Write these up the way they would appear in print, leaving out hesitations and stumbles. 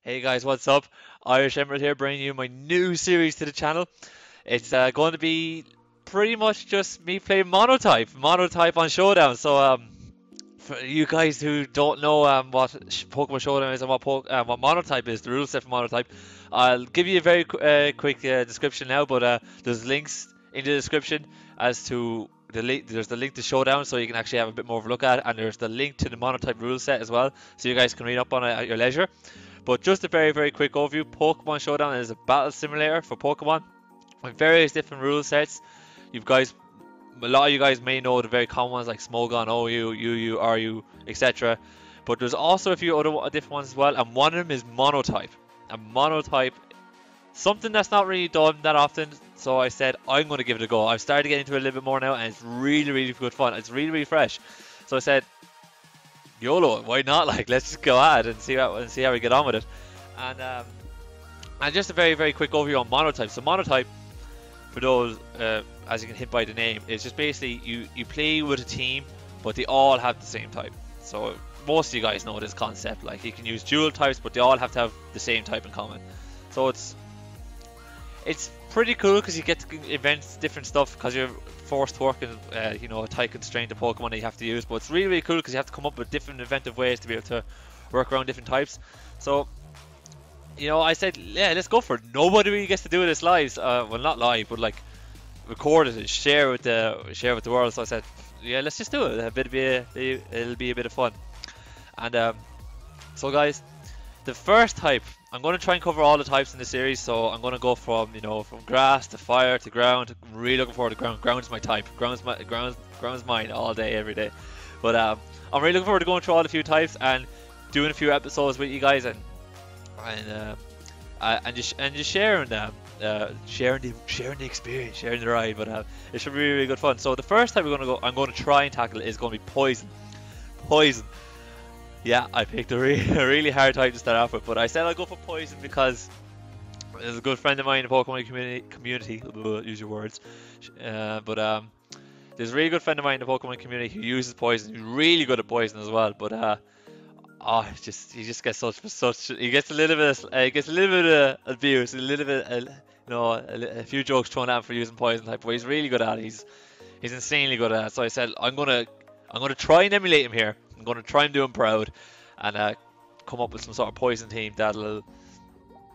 Hey guys, what's up? IrishEmerald here, bringing you my new series to the channel. It's going to be pretty much just me playing Monotype on Showdown. So, for you guys who don't know what Pokemon Showdown is and what Monotype is, the rule set for Monotype, I'll give you a very quick description now. But there's links in the description as to the link. There's the link to Showdown, so you can actually have a bit more of a look at it, and there's the link to the Monotype rule set as well, so you guys can read up on it at your leisure. But just a very quick overview, Pokemon Showdown is a battle simulator for Pokemon with various different rule sets. A lot of you guys may know the very common ones like Smogon, OU, UU, RU, etc. But there's also a few other different ones as well, and one of them is Monotype. And Monotype, something that's not really done that often, so I said I'm going to give it a go. I've started to get into it a little bit more now, and it's really good fun. It's really fresh. So I said, YOLO, why not? Like, let's just go ahead and see how we get on with it. And just a very quick overview on Monotype. So Monotype, for those as you can hit by the name, is just basically you play with a team, but they all have the same type. So most of you guys know this concept. Like, you can use dual types, but they all have to have the same type in common. So it's pretty cool because you get to invent different stuff because you're forced to work in a tight constraint of Pokemon that you have to use. But it's really cool because you have to come up with different inventive ways to be able to work around different types. So I said, yeah, let's go for it. Nobody really gets to do this live. Well, not live, but like record it and share with the world. So I said, yeah, let's just do it. It'll be a bit of fun. And so guys, the first type, I'm going to try and cover all the types in the series. So I'm going to go from grass to fire to ground. I'm really looking forward to ground. Ground's my type. Ground's mine all day, every day. But I'm really looking forward to going through all the few types and doing a few episodes with you guys and just sharing them, sharing the experience, sharing the ride. But it should be really good fun. So the first type I'm going to try and tackle is going to be poison. Poison. Yeah, I picked a really hard type to start off with, but I said I'll go for poison because there's a good friend of mine in the Pokemon community, use your words, there's a really good friend of mine in the Pokemon community who uses poison. He's really good at poison as well, but he just gets he gets a little bit of abuse, a little bit, a few jokes thrown at him for using poison type, but he's really good at it. He's insanely good at it. So I said I'm gonna try and emulate him here. I'm going to try and do him proud and come up with some sort of poison team that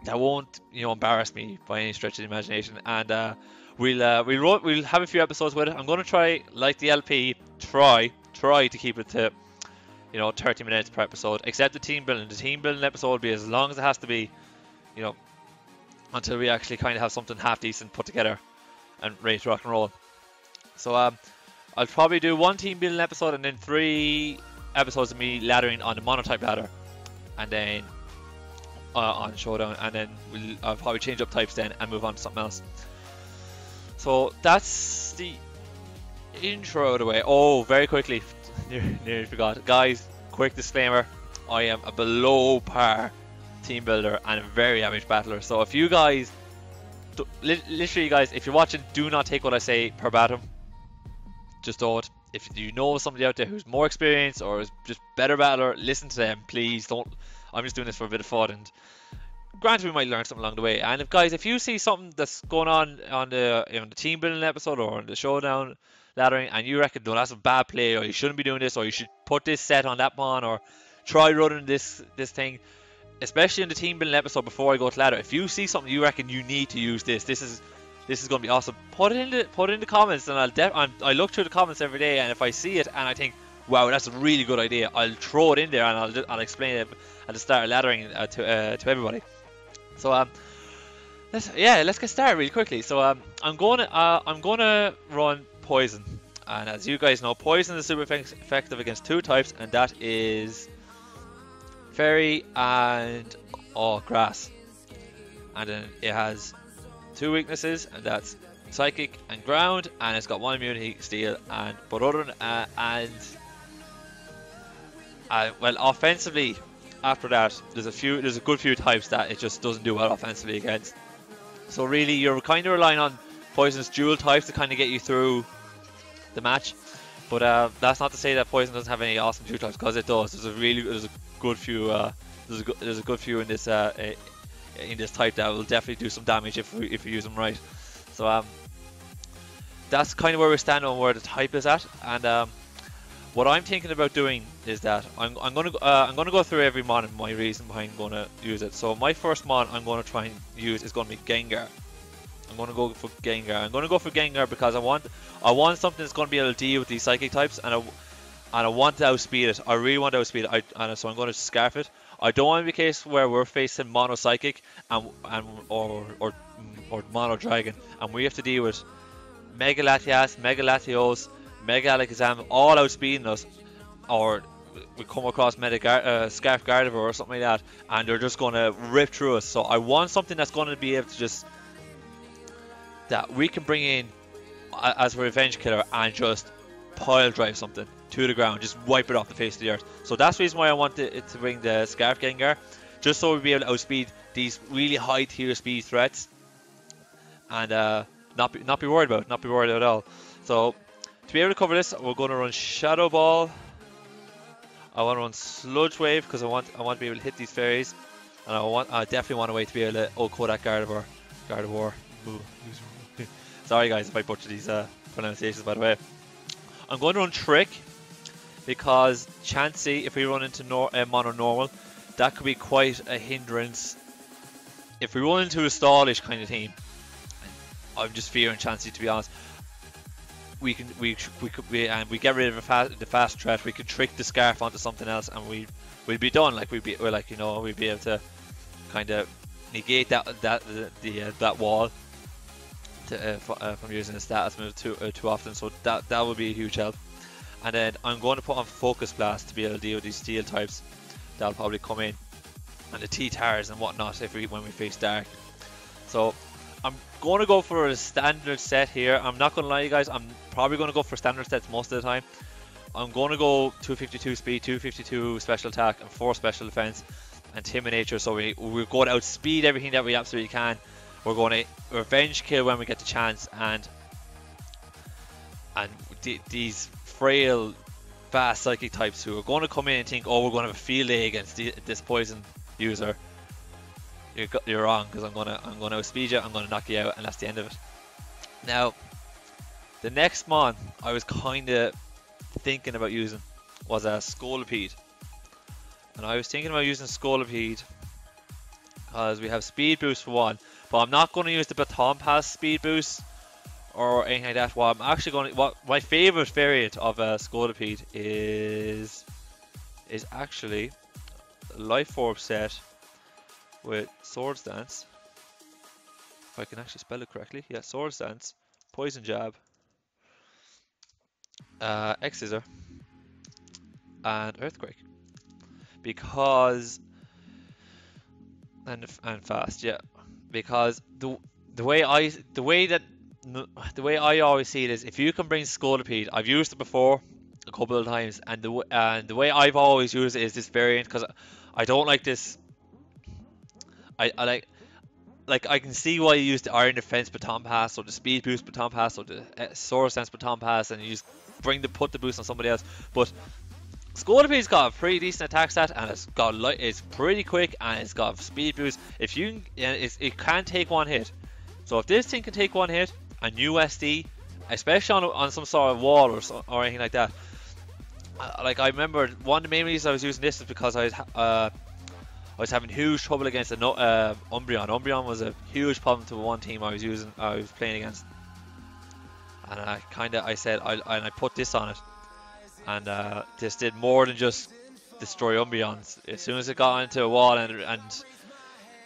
won't embarrass me by any stretch of the imagination. And we'll have a few episodes with it. I'm going to try, like the LP, try to keep it to 30 minutes per episode, except the team building. The team building episode will be as long as it has to be, until we actually kind of have something half decent put together and ready to rock and roll. So I'll probably do one team building episode and then 3 episodes of me laddering on the Monotype ladder, and then on Showdown, and then I'll probably change up types then and move on to something else. So that's the intro out of the way. Oh, very quickly, nearly forgot, guys. Quick disclaimer: I am a below par team builder and a very average battler. So if you guys, literally, guys, if you're watching, do not take what I say verbatim. Just don't. If you know somebody out there who's more experienced or is just better battler, listen to them, please. Don't. I'm just doing this for a bit of fun, and granted, we might learn something along the way. And if you see something that's going on the team building episode or on the Showdown laddering, and you reckon, no, that's a bad play, or you shouldn't be doing this, or you should put this set on that pawn, or try running this thing, especially in the team building episode before I go to ladder. If you see something you reckon you need to use this is going to be awesome. Put it in the comments, and I look through the comments every day, and if I see it and I think, wow, that's a really good idea, I'll throw it in there and I'll explain it at the start of laddering to everybody. So let's get started really quickly. So I'm gonna run poison, and as you guys know, poison is super effective against 2 types, and that is fairy and grass, and then it has 2 weaknesses, and that's psychic and ground, and it's got 1 immunity, steel, but other than well, offensively, after that, there's a good few types that it just doesn't do well offensively against. So really, you're kind of relying on poison's dual types to kind of get you through the match. But that's not to say that poison doesn't have any awesome dual types, because it does. There's a good few there's a good few in this type that will definitely do some damage if we use them right. So that's kind of where we stand on where the type is at, and what I'm thinking about doing is that I'm gonna go through every mon and my reason behind going to use it. So my first mon I'm going to try and use is going to be Gengar. I'm going to go for Gengar. I'm going to go for Gengar because I want something that's going to be able to deal with these psychic types, and I want to outspeed it. I really want to outspeed it. So I'm going to Scarf it. I don't want to be a case where we're facing Mono Psychic or Mono Dragon, and we have to deal with Mega Latias, Mega Latios, Mega Alakazam all outspeeding us, or we come across Scarf Gardevoir or something like that, and they're just going to rip through us. So I want something that's going to be able to just that we can bring in as a revenge killer and just pile drive something to the ground, just wipe it off the face of the earth. So that's the reason why I want it to bring the Scarf Gengar, just so we'll be able to outspeed these really high tier speed threats, and not be worried about it at all. So to be able to cover this, we're going to run Shadow Ball. I want to run Sludge Wave because I want to be able to hit these fairies, and I definitely want a way to be able to Kodak Gardevoir. Sorry guys if I butcher these pronunciations, by the way. I'm going to run Trick because Chansey, if we run into Mono Normal, that could be quite a hindrance. If we run into a stallish kind of team, I'm just fearing Chansey, to be honest. We get rid of the fast threat. We could trick the Scarf onto something else, and we'd be done. Like we'd be able to kind of negate that wall from using a status move too often. So that would be a huge help. And then I'm going to put on Focus Blast to be able to deal with these steel types that'll probably come in, and the T-Tars and whatnot when we face Dark. So I'm going to go for a standard set here. I'm not going to lie to you guys, I'm probably going to go for standard sets most of the time. I'm going to go 252 speed, 252 special attack, and 4 special defense, and Timid Nature. So we're going to outspeed everything that we absolutely can. We're going to revenge kill when we get the chance, and these frail, fast psychic types who are going to come in and think, oh, we're going to have a field day against this poison user. You're wrong, because I'm going to outspeed you, I'm going to knock you out, and that's the end of it. Now, the next mon I was kind of thinking about using was a Scolipede, and I was thinking about using Scolipede because we have speed boost for one, but I'm not going to use the Baton Pass speed boost or anything like that. What my favorite variant of Scolipede is actually a Life Orb set with Swords Dance, if I can actually spell it correctly. Yeah, Swords Dance, Poison Jab, X-Scissor, and Earthquake. Because and fast, yeah. Because the way I always see it is, if you can bring Scolipede, I've used it before a couple of times, and the way I've always used it is this variant, because I don't like this. I can see why you use the Iron Defense Baton Pass or the Speed Boost Baton Pass or the Sword Sense Baton Pass, and you just put the boost on somebody else. But Scolipede's got a pretty decent attack stat, and it's pretty quick, and it's got speed boost. It can take one hit. So if this thing can take one hit and USD, especially on some sort of wall or anything like that. Like, I remember one of the main reasons I was using this is because I was having huge trouble against Umbreon. Umbreon was a huge problem to one team I was playing against, and I said I put this on it, and this did more than just destroy Umbreons. As soon as it got into a wall and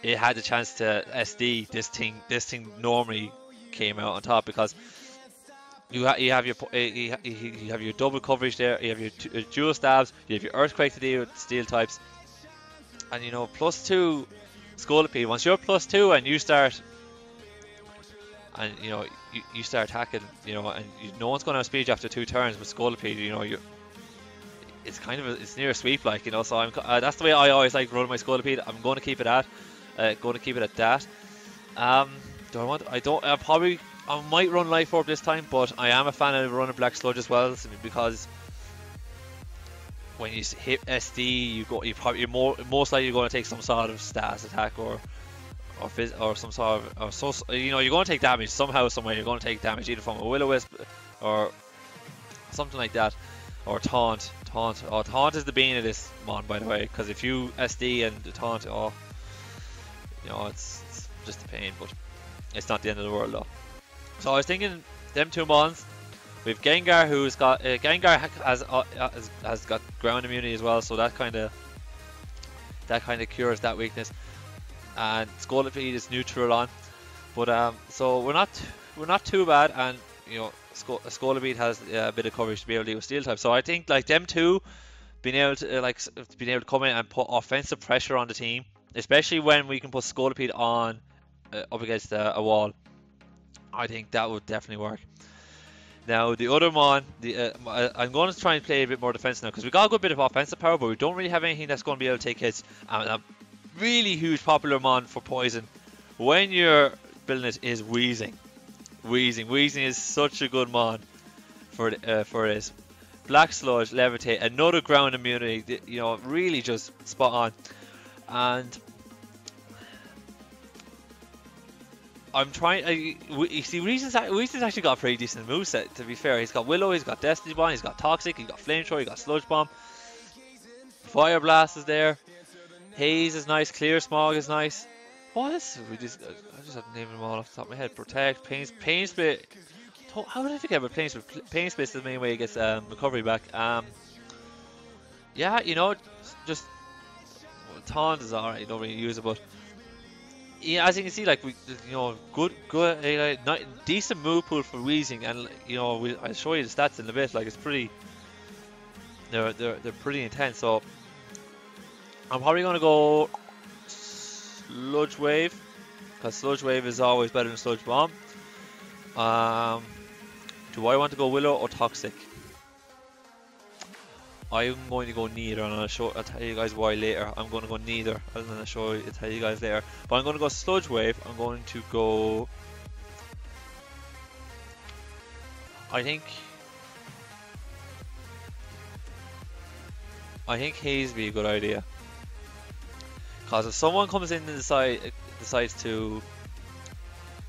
it had the chance to SD, this thing normally came out on top, because you have your double coverage there, you have your dual stabs, you have your Earthquake to deal with steel types. And +2 Scolipede, once you're +2 and you start attacking, and no one's going to outspeed you after 2 turns with Scolipede, it's near a sweep, like, so that's the way I always like running my Scolipede. I'm going to keep it at that. I might run Life Orb this time, but I am a fan of running Black Sludge as well, because when you hit SD, you're most likely going to take some sort of status attack or some sort of you're going to take damage somehow, somewhere. You're going to take damage either from a Will-O-Wisp or something like that, or taunt. Oh, taunt is the bane of this mon, by the way, because if you SD and taunt, it's just a pain, but it's not the end of the world though. So I was thinking them two mons. We've Gengar, who's got Gengar has got ground immunity as well, so that kind of cures that weakness. And Scolipede is neutral on, but so we're not too bad, and Scolipede has a bit of coverage to be able to deal with Steel type. So I think like them two being able to come in and put offensive pressure on the team, especially when we can put Scolipede on up against a wall. I think that would definitely work. Now the other mon, I'm going to try and play a bit more defense now, because we got a good bit of offensive power, but we don't really have anything that's going to be able to take hits. And a really huge popular mon for poison when you're building it is Wheezing. Wheezing is such a good mon for this. Black Sludge, Levitate, another ground immunity, really just spot on. And I'm trying. You see, Weezing's actually got a pretty decent moveset, to be fair. He's got Willow, he's got Destiny Bomb, he's got Toxic, he's got Flamethrower, he's got Sludge Bomb. Fire Blast is there. Haze is nice. Clear Smog is nice. What is? I just have to name them all off the top of my head. Protect, Pain Split. How did I forget about Pain Split? Pain Split is the main way he gets recovery back. Yeah, just Taunt is alright. You don't really use it, but yeah, as you can see, like good, decent move pool for Weezing, and I'll show you the stats in a bit. Like it's pretty, they're pretty intense. So I'm probably gonna go Sludge Wave, because Sludge Wave is always better than Sludge Bomb. Do I want to go Willow or Toxic? I'm going to go neither, and I'll tell you guys why later. I'm going to go neither, and then I'll tell you guys later. But I'm going to go Sludge Wave. I'm going to go. I think Haze would be a good idea, because if someone comes in and decides to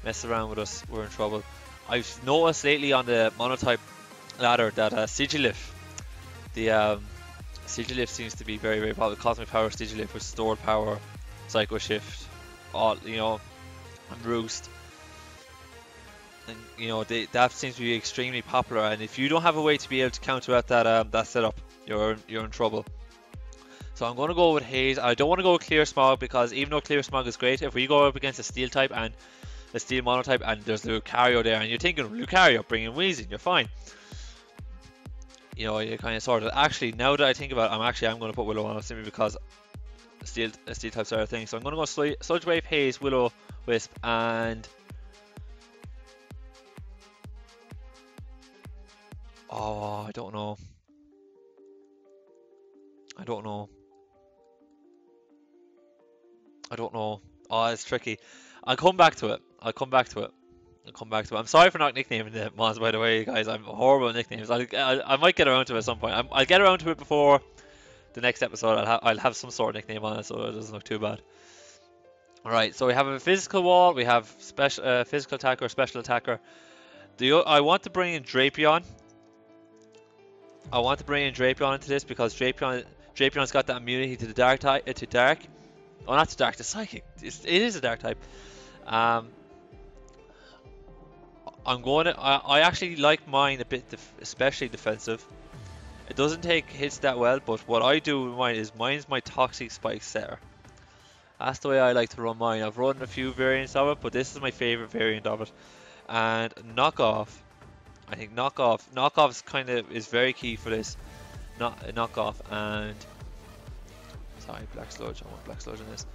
mess around with us, we're in trouble. I've noticed lately on the Monotype ladder that Sigilyph, the Sigilyph seems to be very, very popular. Cosmic Power Sigilyph with Stored Power, Psycho Shift, and Roost. And that seems to be extremely popular. And if you don't have a way to be able to counteract that setup, you're in trouble. So I'm going to go with Haze. I don't want to go with Clear Smog, because even though Clear Smog is great, if we go up against a Steel type and a Steel Monotype, and there's Lucario there, and you're thinking Lucario, bring in Weezing, you're fine. You kind of sort of. Actually, now that I think about it, I'm going to put Willow on simply because Steel types are a thing. So I'm going to go Sludge Wave, Haze, Willow, Wisp, and I don't know. Oh, it's tricky. I'll come back to it. I'm sorry for not nicknaming the mons, by the way, guys. I'm horrible at nicknames. I might get around to it at some point. I'll get around to it before the next episode. I'll have some sort of nickname on it, so it doesn't look too bad. Alright, so we have a physical wall. We have physical attacker, special attacker. I want to bring in Drapion. Into this, because Drapion's got that immunity to the dark type. Oh, not to dark, to psychic. It is a dark type. I actually like mine a bit, especially defensive. It doesn't take hits that well, but what I do with mine's my Toxic Spike setter. That's the way I like to run mine. I've run a few variants of it, but this is my favorite variant of it. And knockoff, I think knockoff is very key for this. Knockoff and Black Sludge. I want Black Sludge in this.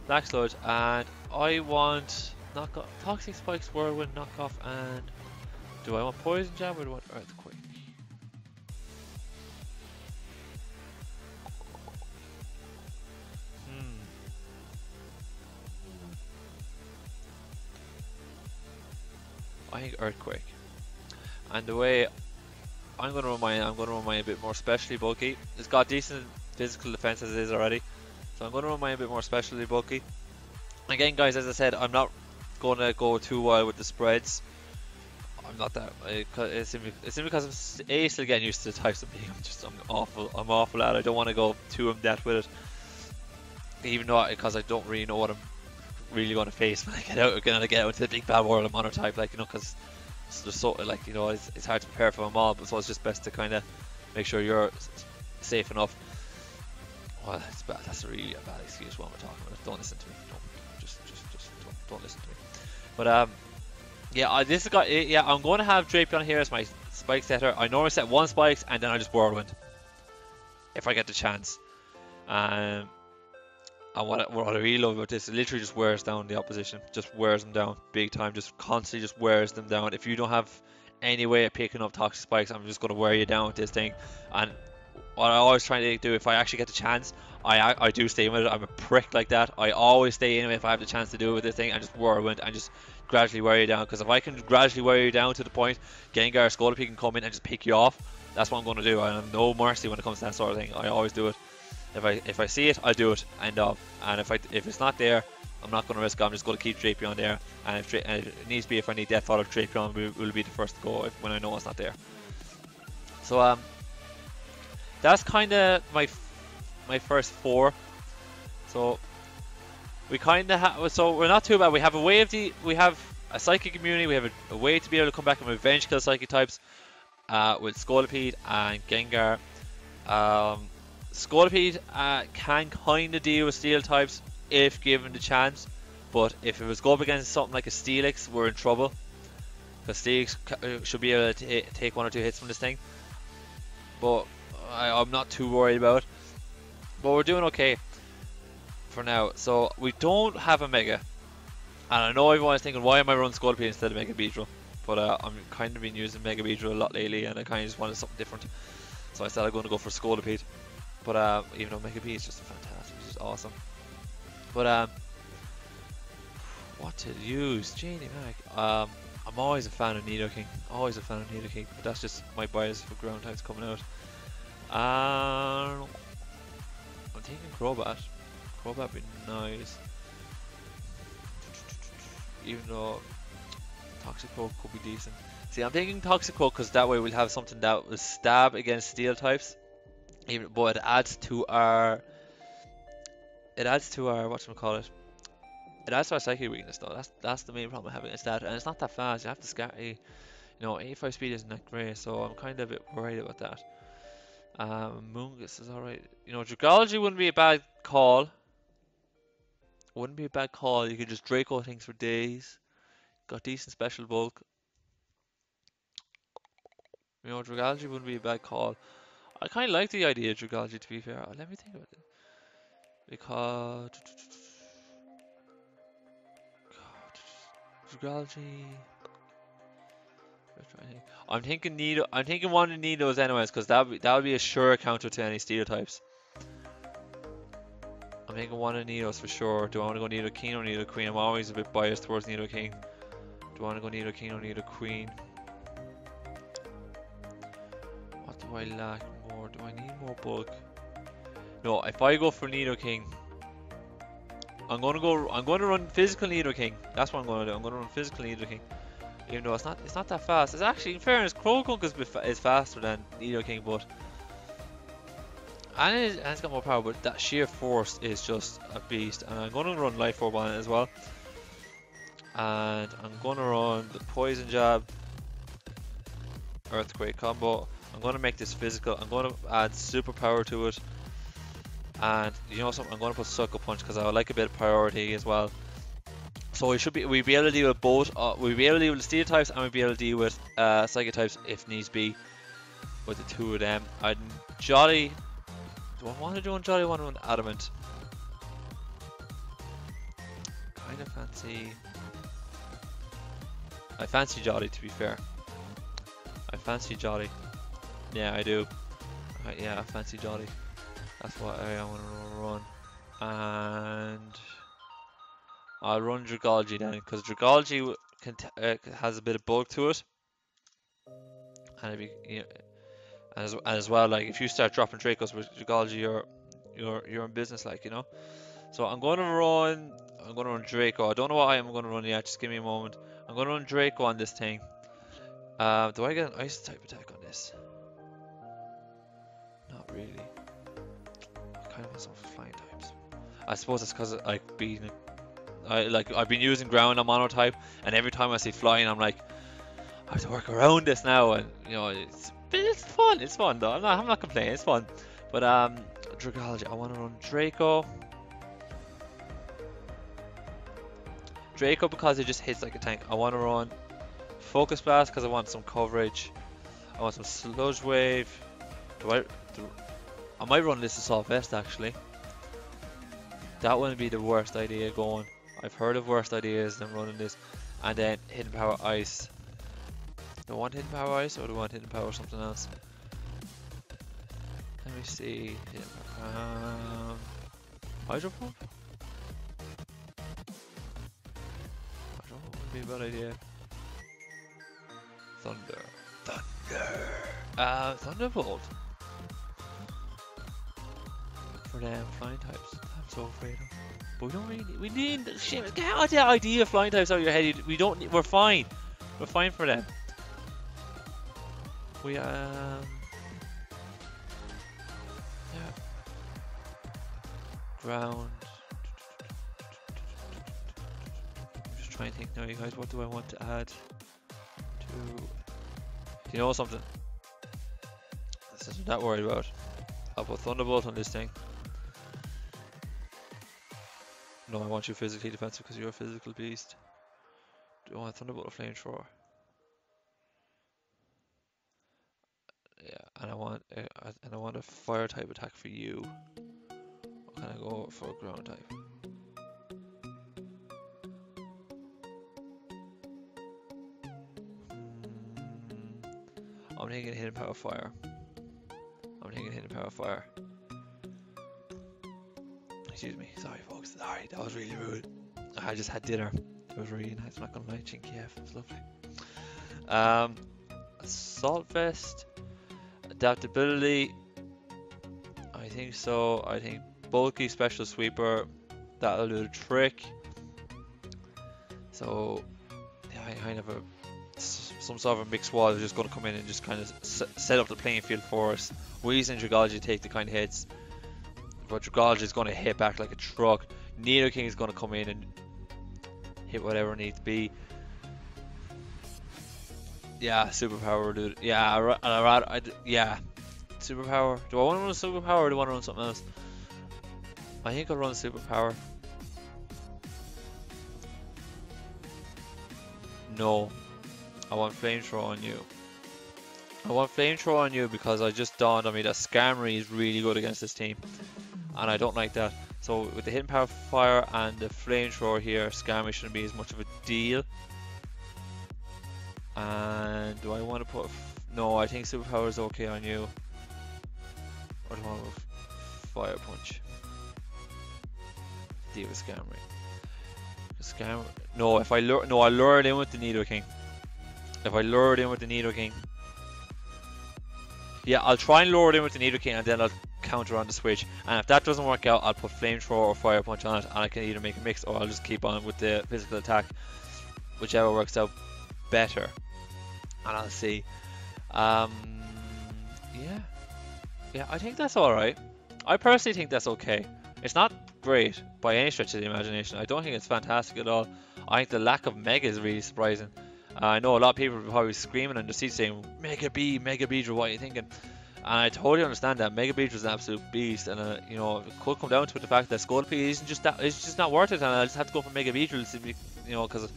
Black Sludge, and I want knockoff, Toxic Spikes, Whirlwind, knockoff, and do I want Poison Jab or do I want Earthquake? I think Earthquake. And the way I'm gonna run mine a bit more specially bulky. It's got decent physical defense as it is already, so I'm gonna run mine a bit more specially bulky. Again, guys, as I said, I'm not gonna go too wild with the spreads. I'm not that. It's simply because I'm still getting used to the types of being. I'm awful at it. I don't want to go too in depth with it, even though because I don't really know what I'm really going to face when I get out. Gonna get out into the big bad world of Monotype, like, you know, because there's so, like, you know, it's hard to prepare for them all. But so it's just best to kind of make sure you're safe enough. Well, that's bad. That's really a bad excuse. What we're talking about. Don't listen to me. Don't listen to me. But yeah, this has got. Yeah, I'm going to have Drapion here as my spike setter. I normally set 1 spikes and then I just whirlwind if I get the chance. And what I really love about this, it literally just wears down the opposition. Just wears them down big time. Just constantly just wears them down. If you don't have any way of picking up toxic spikes, I'm just going to wear you down with this thing. And what I always try to do, if I actually get the chance, I do stay in with it. I'm a prick like that. I always stay in if I have the chance to do it with this thing, and just whirlwind and just gradually wear you down. Because if I can gradually wear you down to the point Gengar or Scolipede can come in and just pick you off, that's what I'm going to do. I have no mercy when it comes to that sort of thing. I always do it. If I see it, I do it. End of. And if it's not there, I'm not going to risk it. I'm just going to keep Drapion there. And if it needs to be, if I need Death Follow, Drapion will be the first to go when I know it's not there. So that's kind of my first 4. So we kind of have. So we're not too bad. We have a Psychic immunity. We have a way to be able to come back and revenge kill Psychic types with Scolipede and Gengar. Scolipede can kind of deal with Steel types if given the chance, but if it was go up against something like a Steelix, we're in trouble. Because Steelix should be able to take 1 or 2 hits from this thing. But I'm not too worried about it. But we're doing okay for now. So we don't have a Mega. And I know everyone's thinking, why am I running Scolipede instead of Mega Beedrill? But I'm kind of been using Mega Beedrill a lot lately, and I kind of just wanted something different. So I said I'm going to go for Scolipede. But even though Mega B is just fantastic, it's just awesome. But what to use? Janie Mac. I'm always a fan of Nidoking. Always a fan of Nidoking. But that's just my bias for ground types coming out. I'm thinking Crobat. Crobat would be nice. Even though Toxicroak could be decent. See, I'm thinking Toxicroak because that way we'll have something that will stab against Steel types. But it adds to our whatchamacallit. It adds to our Psychic weakness though. That's the main problem I'm having against that, and it's not that fast. You have to scatter. You know, 85 speed isn't that great, so I'm kind of a bit worried about that. Moongus is alright. You know, Dragology wouldn't be a bad call. Wouldn't be a bad call. You could just Draco things for days. Got decent special bulk. You know, Dragology wouldn't be a bad call. I kind of like the idea of Dragology, to be fair. Let me think about it. Because Dragology. I'm thinking Nido. I'm thinking one of Nidos anyways, because that would be a sure counter to any Steel types. I'm thinking one of Nidos for sure. Do I want to go Nido King or Nido Queen? I'm always a bit biased towards Nido King. Do I want to go Nido King or Nido Queen? What do I lack more? Do I need more bulk? No, if I go for Nido King, I'm going to run physical Nido King. That's what I'm going to do. I'm going to run physical Nido King. Even though it's not that fast. It's actually, in fairness, Crowcunk is faster than Nido King, but and it's got more power, but that sheer force is just a beast. And I'm going to run Life Orb on it as well. And I'm going to run the Poison Jab, Earthquake combo. I'm going to make this physical. I'm going to add super power to it. And you know something? I'm going to put Sucker Punch because I would like a bit of priority as well. So we'll be able to deal with both. We'll be able to deal with Steel types, and we'll be able to deal with Psychic types if needs be. With the 2 of them, I'd Jolly. Do I want to do one Jolly? I want to run Adamant. Kind of fancy. I fancy Jolly, to be fair. I fancy Jolly. Yeah, I do. Yeah, I fancy Jolly. That's what I want to run. And I'll run Dragology then, because Dragology has a bit of bulk to it. And as well, like if you start dropping Dracos with Geology, you're in business, like, you know. So I'm gonna run Draco. I don't know what I'm gonna run yet. Just give me a moment. I'm gonna run Draco on this thing. Do I get an ice type attack on this? Not really. I kind of want some flying types. I suppose it's because I've been using ground on monotype, and every time I see flying, I'm like, I have to work around this now, and you know, it's fun. It's fun though. I'm not complaining. It's fun. But Dracology. I want to run Draco. Draco because it just hits like a tank. I want to run Focus Blast because I want some coverage. I want some Sludge Wave. I might run this Assault Vest actually. That wouldn't be the worst idea going. I've heard of worse ideas than running this. And then Hidden Power Ice. Do I want Hidden Power Ice or do I want Hidden Power something else? Let me see. Hidden Power. Hydro Pump? Hydro Pump would be a bad idea. Thunder. Thunderbolt. For them flying types. I'm so afraid of. But we don't really we need shit. Get out the idea of flying types out of your head. We don't need, we're fine. We're fine for them. We yeah. Ground. I'm just trying to think now, you guys, what do I want to add to, do you know something? This isn't that worried about. I'll put Thunderbolt on this thing. No, I want you physically defensive because you're a physical beast. Do I want Thunderbolt or Flamethrower? Yeah, and I want a fire type attack for you. Or can I go for a ground type? I'm thinking Hidden Power Fire. Excuse me, sorry folks, sorry, that was really rude. I just had dinner. It was really nice, I'm not gonna lie, Chinky F, it was lovely. Assault Vest, adaptability, I think so. I think bulky Special Sweeper, that'll do the trick. So, yeah, I kind of some sort of a mixed wall is just going to come in and just kind of set up the playing field for us. We're using Dragology to take the kind of hits, but Dragology is going to hit back like a truck. Nidoking is going to come in and hit whatever needs to be. Yeah, Superpower, dude. Yeah, yeah, Superpower. Do I want to run Superpower or do I want to run something else? I think I'll run Superpower. No. I want Flamethrower on you. I want Flamethrower on you because I just dawned on me that Skarmory is really good against this team. And I don't like that. So with the Hidden Power Fire and the Flamethrower here, Skarmory shouldn't be as much of a deal. And do I want to put... No, I think Superpower is okay on you. Or do I want to Fire Punch? Deal with Skarmory. No, if I lure... No, I lure it in with the Nidoking. If I lure it in with the Nidoking. Yeah, I'll try and lure it in with the Nidoking and then I'll counter on the switch. And if that doesn't work out, I'll put Flamethrower or Fire Punch on it and I can either make a mix or I'll just keep on with the physical attack. Whichever works out better. And I'll see. Yeah. Yeah, I think that's alright. I personally think that's okay. It's not great by any stretch of the imagination. I don't think it's fantastic at all. I think the lack of Mega is really surprising. I know a lot of people are probably screaming in the seat saying, Mega Beedrill, what are you thinking? And I totally understand that. Mega Beedrill is an absolute beast, and you know, it could come down to the fact that Scolipede isn't just that, it's just not worth it, and I just have to go for Mega Beedrill to be, you know, because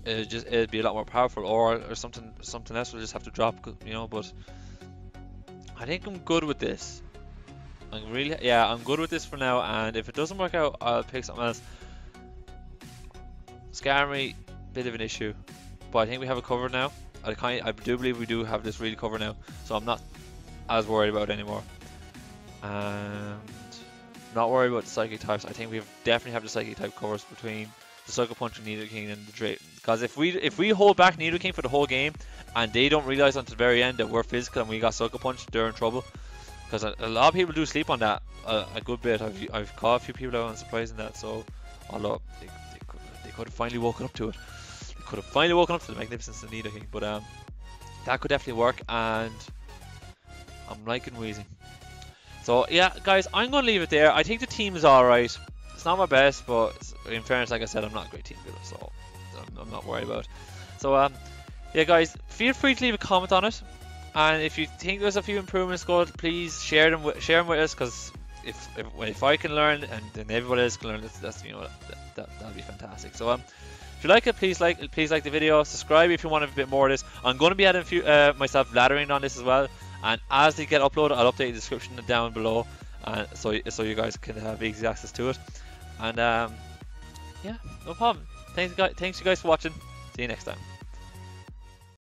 it'd be a lot more powerful, or something else will just have to drop, you know. But I think I'm good with this. I'm good with this for now, and if it doesn't work out, I'll pick something else. Skarmory, bit of an issue. But I think we have it covered now. I do believe we do have this really covered now, so I'm not as worried about it anymore. And not worried about the psychic types. I think we definitely have the psychic type covers between the Sucker Punch of Nidoking and the Drake. Because if we hold back Nidoking for the whole game and they don't realize until the very end that we're physical and we got Sucker Punch, they're in trouble. Because a lot of people do sleep on that a good bit. I've caught a few people out on surprising that. So although they could have finally woken up to it. They could have finally woken up to the magnificence of Nidoking. But that could definitely work, and I'm liking wheezing. So yeah, guys, I'm going to leave it there. I think the team is alright. It's not my best, but in fairness, like I said, I'm not a great team builder, so I'm not worried about it. So yeah, guys, feel free to leave a comment on it, and if you think there's a few improvements, please share them with us, because if I can learn and then everybody else can learn, that's you know that'll be fantastic. So if you like it, please like the video, subscribe if you want a bit more of this. I'm going to be adding a few myself laddering on this as well. And as they get uploaded, I'll update the description down below, so you guys can have easy access to it. And yeah, no problem. Thanks you guys for watching. See you next time.